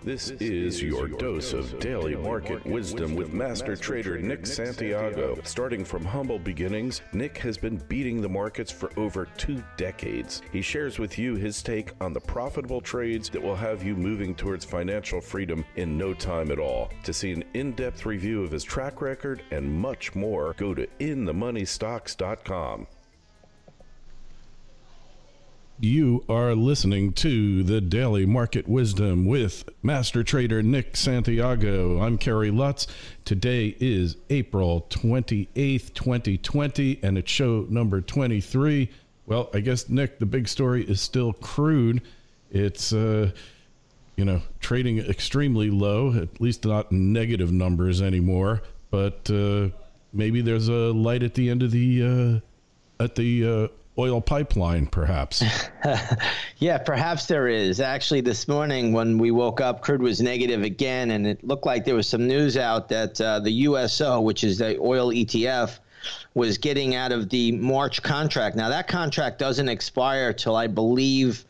This is your dose of daily market wisdom with master trader Nick Santiago. Starting from humble beginnings, Nick has been beating the markets for over 2 decades. He shares with you his take on the profitable trades that will have you moving towards financial freedom in no time at all. To see an in-depth review of his track record and much more, go to inthemoneystocks.com. You are listening to the Daily Market Wisdom with Master Trader Nick Santiago. I'm Kerry Lutz. Today is April 28th, 2020, and it's show number 23. Well, I guess, Nick, the big story is still crude. It's, trading extremely low, at least not negative numbers anymore. But maybe there's a light at the end of the oil pipeline, perhaps. Yeah, perhaps there is. Actually, this morning when we woke up, crude was negative again, and it looked like there was some news out that the USO, which is the oil ETF, was getting out of the March contract. Now, that contract doesn't expire till, I believe,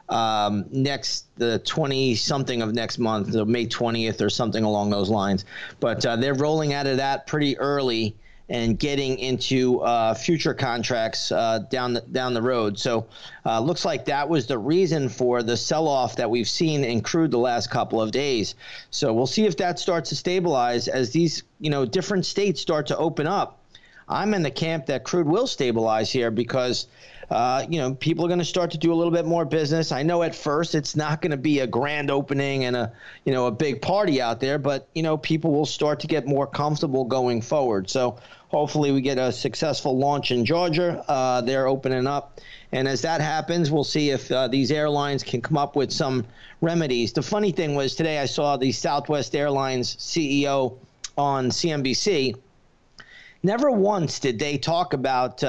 the 20-something of next month, so May 20th or something along those lines. But they're rolling out of that pretty early and getting into future contracts down the road. So looks like that was the reason for the sell-off that we've seen in crude the last couple of days. So we'll see if that starts to stabilize as these different states start to open up. I'm in the camp that crude will stabilize here because people are going to start to do a little bit more business. I know at first it's not going to be a grand opening and a big party out there, but people will start to get more comfortable going forward. So hopefully we get a successful launch in Georgia. They're opening up. And as that happens, we'll see if these airlines can come up with some remedies. The funny thing was today I saw the Southwest Airlines CEO on CNBC. Never once did they talk about,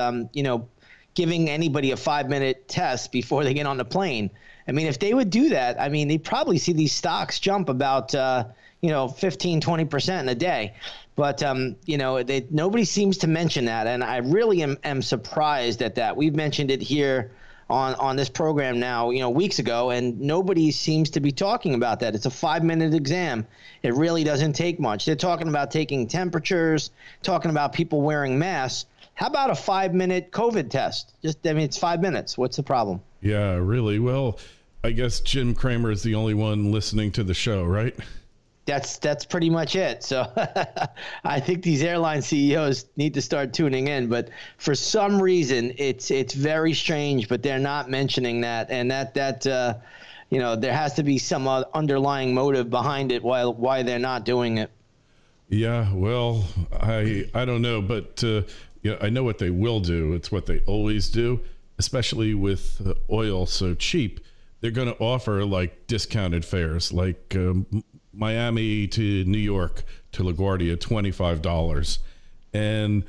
giving anybody a 5-minute test before they get on the plane. I mean, if they would do that, they'd probably see these stocks jump about, 15, 20% in a day. But, nobody seems to mention that. And I really am surprised at that. We've mentioned it here on this program now, weeks ago, and nobody seems to be talking about that. It's a 5-minute exam. It really doesn't take much. They're talking about taking temperatures, talking about people wearing masks. How about a 5-minute COVID test? It's 5 minutes. What's the problem? Yeah, really. Well, I guess Jim Cramer is the only one listening to the show, right? That's pretty much it. So I think these airline CEOs need to start tuning in. But for some reason, it's very strange, but they're not mentioning that. And that there has to be some underlying motive behind it why they're not doing it. Yeah, well, I don't know, but I know what they will do. It's what they always do, especially with oil so cheap. They're going to offer like discounted fares, like Miami to New York to LaGuardia, $25. And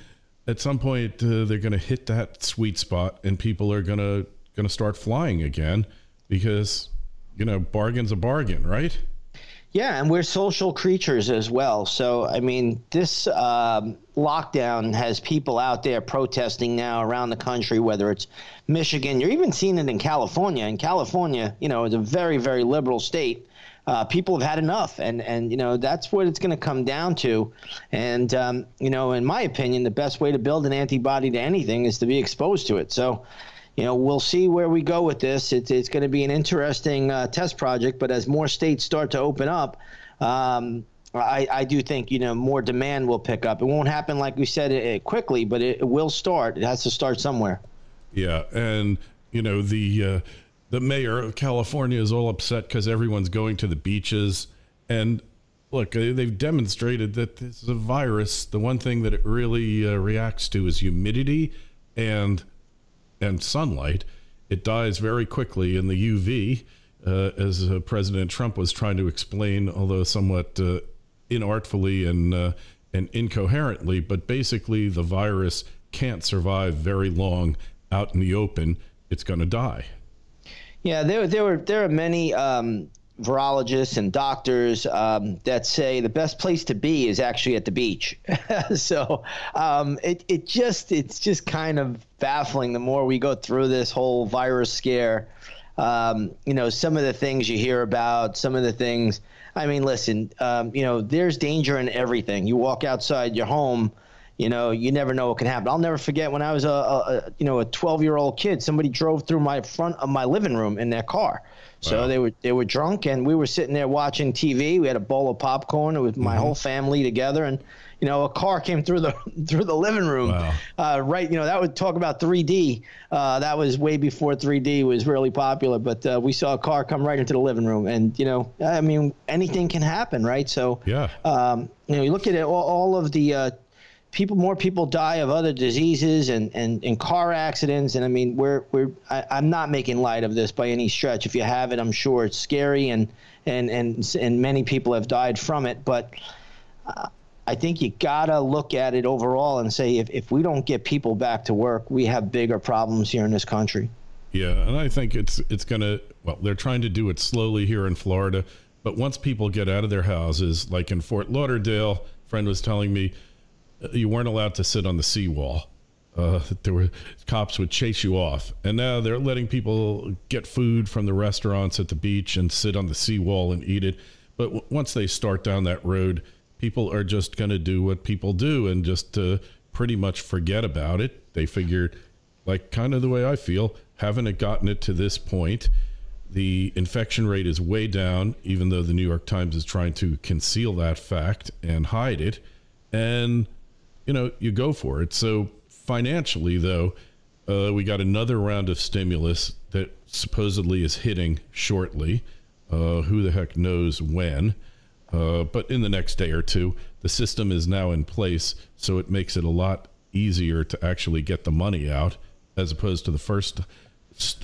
at some point, they're going to hit that sweet spot and people are going to start flying again because, bargain's a bargain, right? Yeah, and we're social creatures as well. So, this lockdown has people out there protesting now around the country, whether it's Michigan. You're even seeing it in California. And California, is a very, very liberal state. People have had enough, and that's what it's going to come down to. And, in my opinion, the best way to build an antibody to anything is to be exposed to it. So, we'll see where we go with this. It's going to be an interesting test project, but as more states start to open up, I do think, more demand will pick up. It won't happen, like we said, quickly, but it will start. It has to start somewhere. Yeah, and, the mayor of California is all upset because everyone's going to the beaches. And look, they've demonstrated that this is a virus. The one thing that it really reacts to is humidity and sunlight. It dies very quickly in the UV, as President Trump was trying to explain, although somewhat inartfully and incoherently. But basically, the virus can't survive very long out in the open. It's going to die. Yeah, there are many virologists and doctors that say the best place to be is actually at the beach. So it's just kind of baffling the more we go through this whole virus scare. some of the things you hear about, some of the things. I mean, listen, there's danger in everything. You walk outside your home, you never know what can happen. I'll never forget when I was a 12-year-old kid, somebody drove through my front of my living room in their car. So they were drunk, and we were sitting there watching TV. We had a bowl of popcorn. It was my whole family together, and a car came through the living room. Wow. Right, that would talk about 3D. That was way before 3D was really popular, but we saw a car come right into the living room, and I mean, anything can happen, right? So yeah, you look at it, all of the more people die of other diseases and car accidents. And I mean, I'm not making light of this by any stretch. If you have it, I'm sure it's scary and many people have died from it. But I think you gotta look at it overall and say, if we don't get people back to work, we have bigger problems here in this country. Yeah. And I think it's they're trying to do it slowly here in Florida, but once people get out of their houses, like in Fort Lauderdale, a friend was telling me, you weren't allowed to sit on the seawall. Cops would chase you off. And now they're letting people get food from the restaurants at the beach and sit on the seawall and eat it. But once they start down that road, people are just going to do what people do and just pretty much forget about it. They figured, like kind of the way I feel, haven't it gotten it to this point, the infection rate is way down, even though the New York Times is trying to conceal that fact and hide it. And you go for it. So financially, though, we got another round of stimulus that supposedly is hitting shortly. Who the heck knows when? But in the next day or two, the system is now in place, so it makes it a lot easier to actually get the money out, as opposed to the first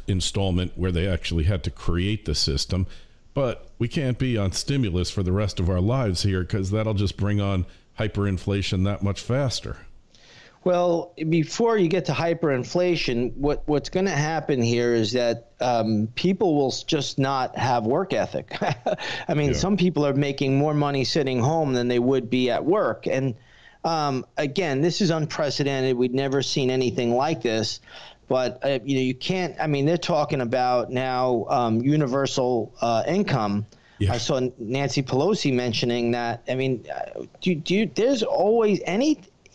installment where they actually had to create the system. But we can't be on stimulus for the rest of our lives here, because that'll just bring on hyperinflation that much faster. Well, before you get to hyperinflation, what's going to happen here is that people will just not have work ethic. I mean, some people are making more money sitting home than they would be at work. And again, this is unprecedented. We'd never seen anything like this. But, you can't – I mean, they're talking about now universal income. Yeah. I saw Nancy Pelosi mentioning that. I mean, there's always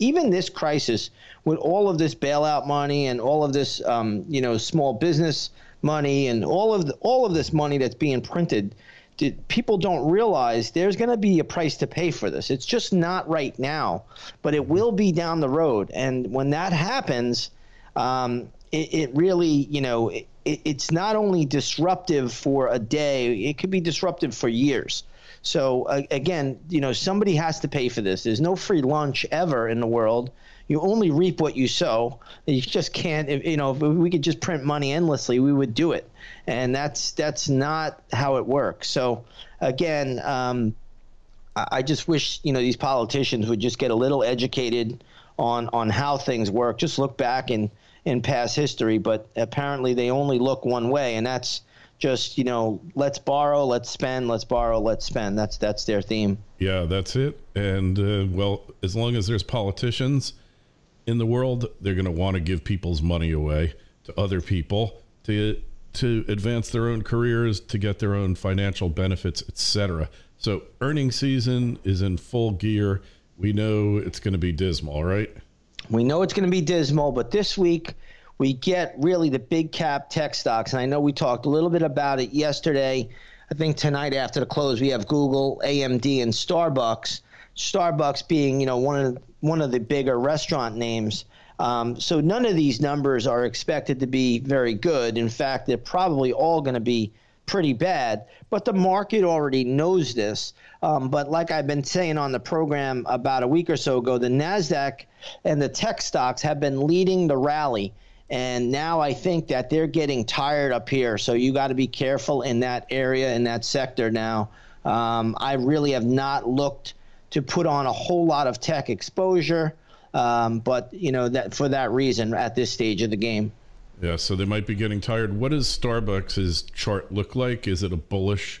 even this crisis with all of this bailout money and all of this, small business money and all of this money that's being printed. People don't realize there's going to be a price to pay for this. It's just not right now, but it will be down the road. And when that happens, it really, it's not only disruptive for a day, it could be disruptive for years. So again, somebody has to pay for this. There's no free lunch ever in the world. You only reap what you sow. You just can't, if we could just print money endlessly, we would do it. And that's not how it works. So again, I just wish, these politicians would just get a little educated on how things work. Just look back in past history, but apparently they only look one way, and that's just, let's borrow, let's spend, let's borrow, let's spend. That's their theme. Yeah, that's it. And as long as there's politicians in the world, they're going to want to give people's money away to other people to advance their own careers, to get their own financial benefits, etc. So earnings season is in full gear. We know it's going to be dismal, right? We know it's going to be dismal, but this week we get really the big cap tech stocks. And I know we talked a little bit about it yesterday. I think tonight after the close, we have Google, AMD, and Starbucks. Starbucks being, one of the bigger restaurant names. So none of these numbers are expected to be very good. In fact, they're probably all going to be pretty bad, but the market already knows this. But like I've been saying on the program about a week or so ago, the NASDAQ and the tech stocks have been leading the rally. And now I think that they're getting tired up here. So you got to be careful in that area, in that sector now. I really have not looked to put on a whole lot of tech exposure, but, that for that reason at this stage of the game. Yeah, so they might be getting tired. What does Starbucks' chart look like? Is it a bullish,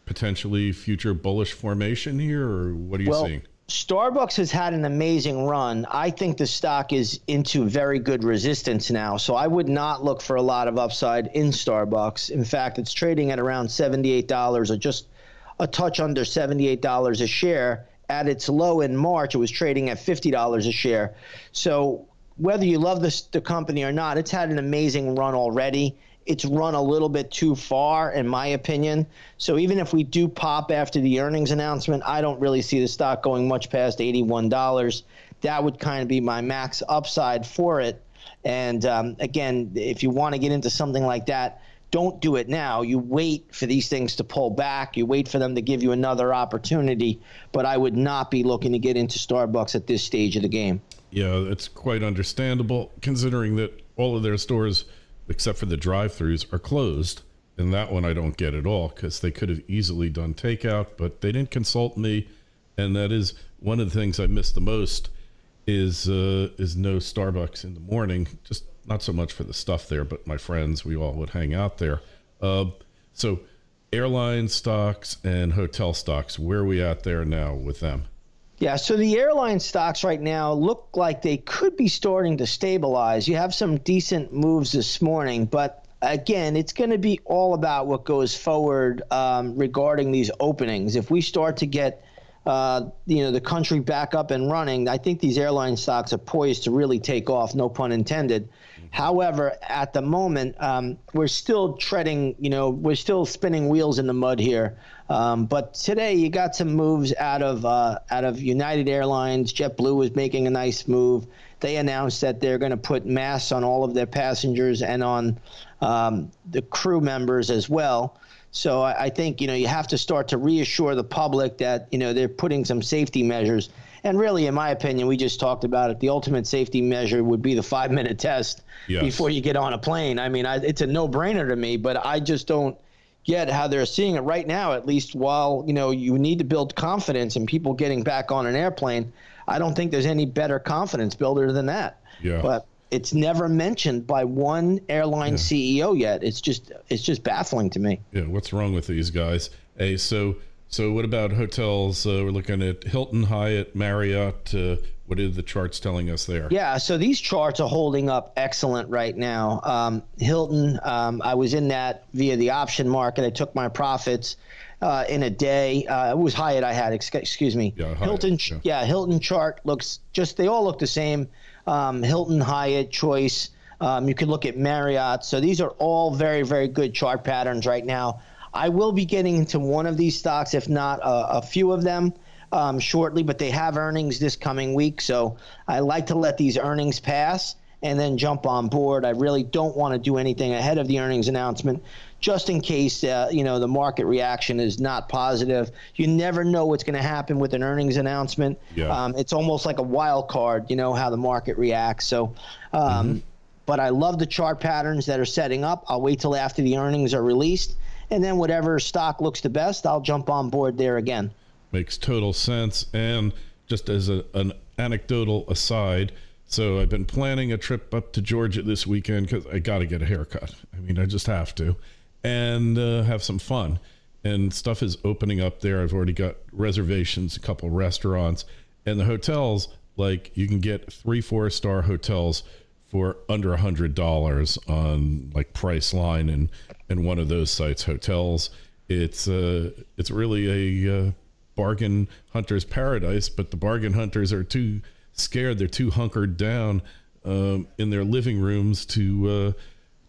potentially future bullish formation here, or what are you seeing? Starbucks has had an amazing run. I think the stock is into very good resistance now, so I would not look for a lot of upside in Starbucks. In fact, it's trading at around $78 or just a touch under $78 a share. At its low in March, it was trading at $50 a share. So whether you love the company or not, it's had an amazing run already. It's run a little bit too far, in my opinion. So even if we do pop after the earnings announcement, I don't really see the stock going much past $81. That would kind of be my max upside for it. And again, if you want to get into something like that, don't do it now. You wait for these things to pull back. You wait for them to give you another opportunity. But I would not be looking to get into Starbucks at this stage of the game. Yeah, it's quite understandable considering that all of their stores, except for the drive-thrus, are closed. And that one I don't get at all because they could have easily done takeout, but they didn't consult me. And that is one of the things I miss the most is no Starbucks in the morning. Just not so much for the stuff there, but my friends, we all would hang out there. So airline stocks and hotel stocks, where are we at there now with them? Yeah, so the airline stocks right now look like they could be starting to stabilize. You have some decent moves this morning, but again, it's going to be all about what goes forward regarding these openings. If we start to get the country back up and running, I think these airline stocks are poised to really take off, no pun intended. However, at the moment, we're still treading, we're still spinning wheels in the mud here. But today you got some moves out of United Airlines. JetBlue was making a nice move. They announced that they're going to put masks on all of their passengers and on the crew members as well. So I think, you have to start to reassure the public that, they're putting some safety measures. And really, in my opinion, we just talked about it. The ultimate safety measure would be the 5-minute test before you get on a plane. I mean, it's a no-brainer to me, but I just don't get how they're seeing it right now, at least while, you need to build confidence in people getting back on an airplane. I don't think there's any better confidence builder than that. Yeah. But it's never mentioned by one airline CEO yet. It's just baffling to me. Yeah, what's wrong with these guys? Hey, so what about hotels? We're looking at Hilton, Hyatt, Marriott. What are the charts telling us there? Yeah, so these charts are holding up excellent right now. Hilton, I was in that via the option market. I took my profits in a day. It was Hyatt I had, excuse me. Yeah, Hilton, Hilton chart looks they all look the same. Hilton, Hyatt, Choice. You can look at Marriott. So these are all very, very good chart patterns right now. I will be getting into one of these stocks, if not a few of them, shortly, but they have earnings this coming week. So I like to let these earnings pass and then jump on board. I really don't want to do anything ahead of the earnings announcement, just in case, the market reaction is not positive. You never know what's going to happen with an earnings announcement. Yeah. It's almost like a wild card, how the market reacts. So, but I love the chart patterns that are setting up. I'll wait till after the earnings are released. And then whatever stock looks the best, I'll jump on board there again. Makes total sense. And just as an anecdotal aside, so I've been planning a trip up to Georgia this weekend because I got to get a haircut. I mean, I just have to. And have some fun. And stuff is opening up there. I've already got reservations, a couple restaurants. And the hotels, like you can get 3-4-star hotels for under $100 on like Priceline and one of those sites, hotels. It's really a bargain hunter's paradise, but the bargain hunters are too scared. They're too hunkered down in their living rooms to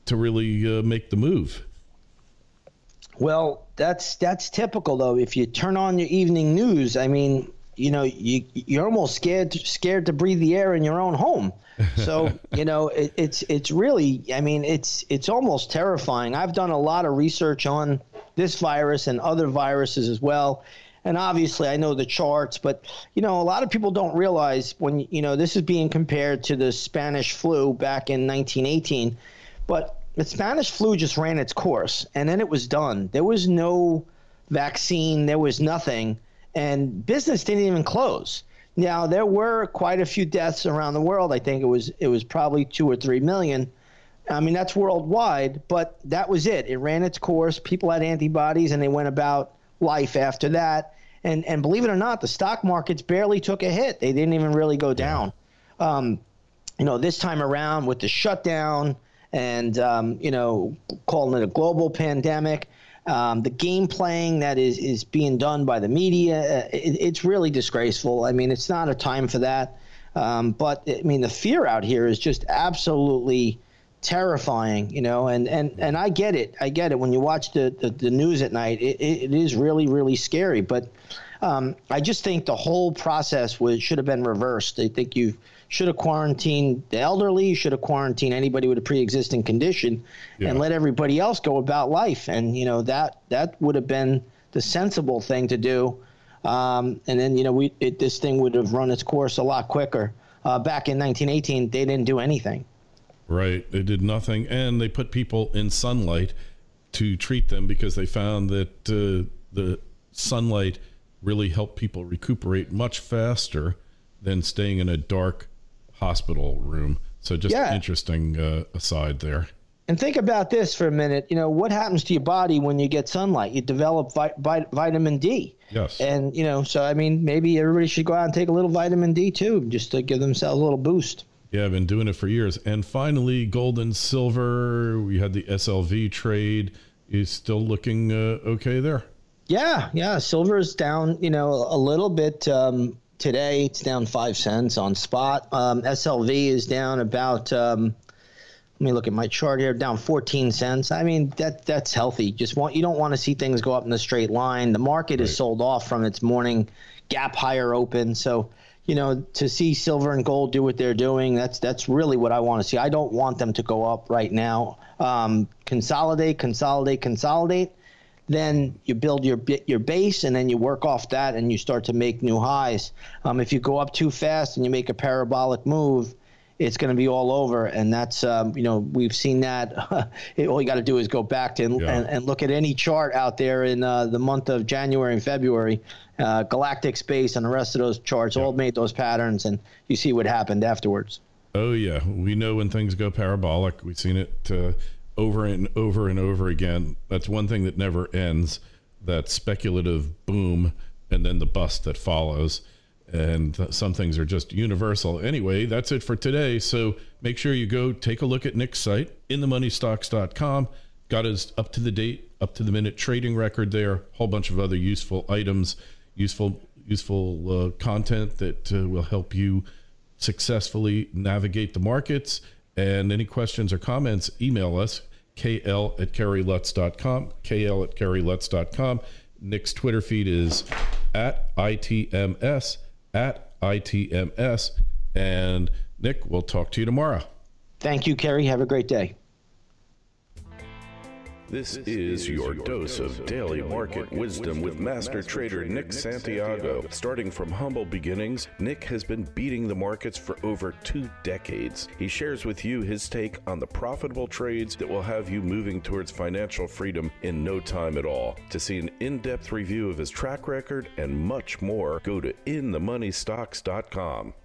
really make the move. Well, that's typical though. If you turn on your evening news, I mean, you're almost scared to breathe the air in your own home. So, it's really, I mean, it's almost terrifying. I've done a lot of research on this virus and other viruses as well. And obviously I know the charts, but, a lot of people don't realize when, this is being compared to the Spanish flu back in 1918, but the Spanish flu just ran its course and then it was done. There was no vaccine. There was nothing. And business didn't even close. Now, there were quite a few deaths around the world. I think it was probably 2 or 3 million. I mean, that's worldwide, but that was it. It ran its course. People had antibodies, and they went about life after that. And believe it or not, the stock markets barely took a hit. They didn't even really go down. This time around with the shutdown and, calling it a global pandemic, the game playing that is being done by the media, it's really disgraceful. I mean, it's not a time for that. But I mean, the fear out here is just absolutely terrifying, and I get it. When you watch the news at night, it is really, really scary. But I just think the whole process should have been reversed. I think you should have quarantined the elderly, you should have quarantined anybody with a pre-existing condition, and let everybody else go about life. And, that would have been the sensible thing to do. And then, this thing would have run its course a lot quicker. Back in 1918, they didn't do anything. Right. They did nothing. And they put people in sunlight to treat them because they found that the sunlight really helped people recuperate much faster than staying in a dark hospital room. So just interesting aside there. And think about this for a minute. What happens to your body when you get sunlight? You develop vitamin D. Yes. And, so, I mean, maybe everybody should go out and take a little vitamin D too, just to give themselves a little boost. Yeah, I've been doing it for years. And finally, gold and silver. We had the SLV trade. Is still looking okay there. Yeah. Silver is down, a little bit. Today, it's down 5 cents on spot. SLV is down about, let me look at my chart here, down 14 cents. I mean, that's healthy. You don't want to see things go up in a straight line. The market is sold off from its morning gap higher open. So, to see silver and gold do what they're doing, that's really what I want to see. I don't want them to go up right now. Consolidate. Then you build your base, and then you work off that, and you start to make new highs. If you go up too fast and you make a parabolic move, it's going to be all over. And that's, we've seen that. All you got to do is go back and look at any chart out there in the month of January and February. Galactic Space and the rest of those charts all made those patterns, and you see what happened afterwards. Oh, yeah. We know when things go parabolic. We've seen it over and over and over again. That's one thing that never ends, that speculative boom and then the bust that follows. And some things are just universal. Anyway, that's it for today. So make sure you go take a look at Nick's site, inthemoneystocks.com. Got his up-to-the-date, up-to-the-minute trading record there, a whole bunch of other useful items, useful content that will help you successfully navigate the markets. And any questions or comments, email us, kl@kerrylutz.com, kl@kerrylutz.com. Nick's Twitter feed is @ITMS, @ITMS. And Nick, we'll talk to you tomorrow. Thank you, Kerry. Have a great day. This is your dose of daily market wisdom with master trader Nick Santiago. Starting from humble beginnings, Nick has been beating the markets for over 2 decades. He shares with you his take on the profitable trades that will have you moving towards financial freedom in no time at all. To see an in-depth review of his track record and much more, go to inthemoneystocks.com.